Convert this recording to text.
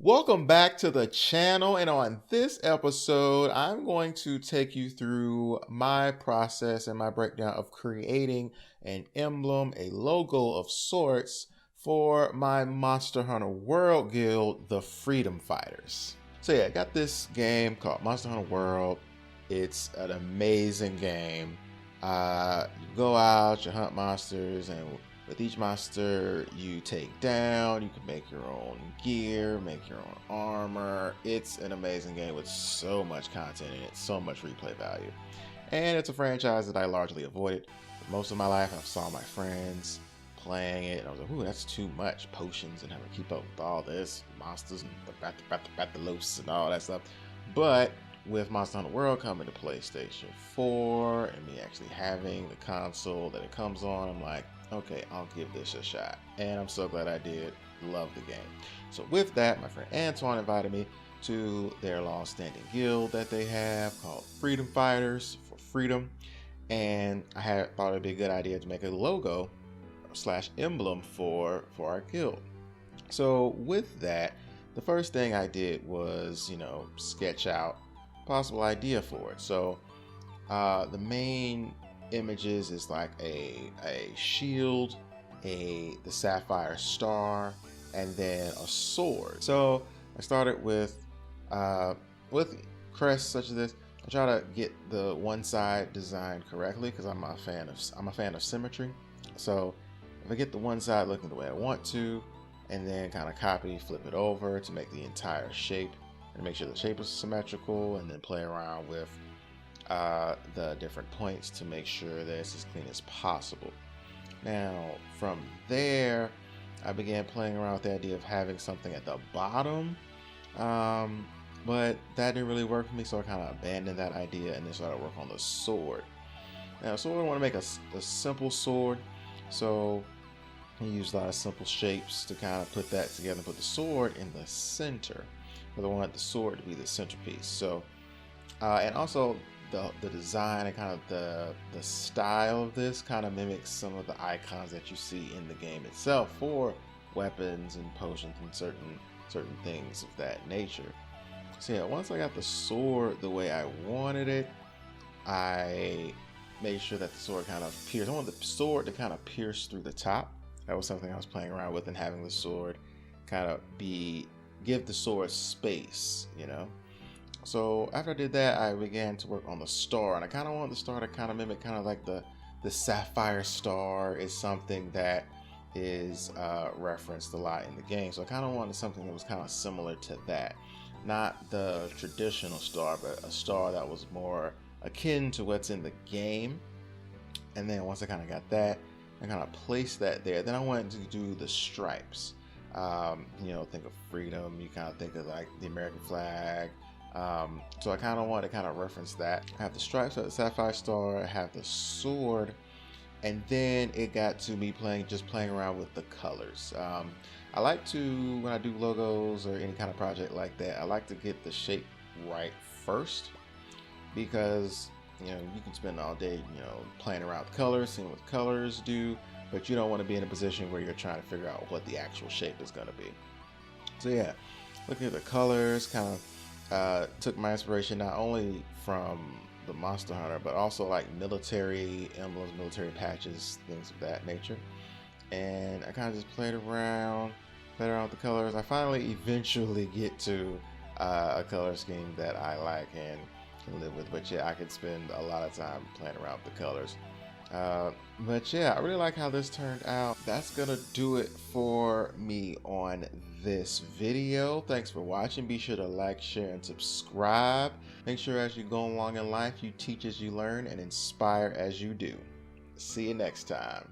Welcome back to the channel, and on this episode I'm going to take you through my process and my breakdown of creating an emblem, a logo of sorts for my Monster Hunter World guild, the Freedom Fighters. So yeah, I got this game called Monster Hunter World. It's an amazing game. You go out, you hunt monsters, and with each monster you take down, you can make your own gear, make your own armor. It's an amazing game with so much content in it, so much replay value. And it's a franchise that I largely avoided. For most of my life, I saw my friends playing it, and I was like, ooh, that's too much potions and having to keep up with all this, monsters and the Rathalos and all that stuff. But with Monster Hunter World coming to PlayStation 4 and me actually having the console that it comes on, I'm like, okay, I'll give this a shot. And I'm so glad I did. Love the game. So with that, my friend Antoine invited me to their long-standing guild that they have called Freedom Fighters for Freedom. And I thought it'd be a good idea to make a logo / emblem for our guild. So with that, the first thing I did was, sketch out a possible idea for it. So the main images is like a shield, the sapphire star, and then a sword. So I started with crests such as this. I try to get the one side designed correctly because I'm a fan of symmetry. So if I get the one side looking the way I want to, and then kind of copy, flip it over to make the entire shape and make sure the shape is symmetrical, and then play around with the different points to make sure that it's as clean as possible. Now from there, I began playing around with the idea of having something at the bottom, but that didn't really work for me, so I kind of abandoned that idea and then started to work on the sword. Now, so I want to make a simple sword, so I use a lot of simple shapes to kind of put that together and put the sword in the center, because I want the sword to be the centerpiece. So and also the design and kind of the style of this kind of mimics some of the icons that you see in the game itself for weapons and potions and certain things of that nature. So yeah, once I got the sword the way I wanted it, I made sure that the sword kind of pierced. I wanted the sword to kind of pierce through the top. That was something I was playing around with, and having the sword kind of give the sword space, So after I did that, I began to work on the star, and I kind of wanted the star to kind of mimic kind of like the sapphire star is something that is referenced a lot in the game. So I kind of wanted something that was kind of similar to that. Not the traditional star, but a star that was more akin to what's in the game. And then once I kind of got that, I kind of placed that there. Then I wanted to do the stripes. Think of freedom. You kind of think of like the American flag. So I kind of want to kind of reference that. I have the stripes of the sapphire star. I have the sword, and then it got to me playing around with the colors. I like to, when I do logos or any kind of project like that, I like to get the shape right first, because you can spend all day playing around with colors, seeing what colors do, but you don't want to be in a position where you're trying to figure out what the actual shape is going to be. So yeah, looking at the colors, kind of took my inspiration not only from the Monster Hunter, but also like military emblems, military patches, things of that nature. And I kind of just played around with the colors. I finally eventually get to a color scheme that I like and can live with. But yeah, I could spend a lot of time playing around with the colors. But yeah, I really like how this turned out. That's gonna do it for me on this video. Thanks for watching. Be sure to like, share, and subscribe. Make sure as you go along in life, you teach as you learn and inspire as you do. See you next time.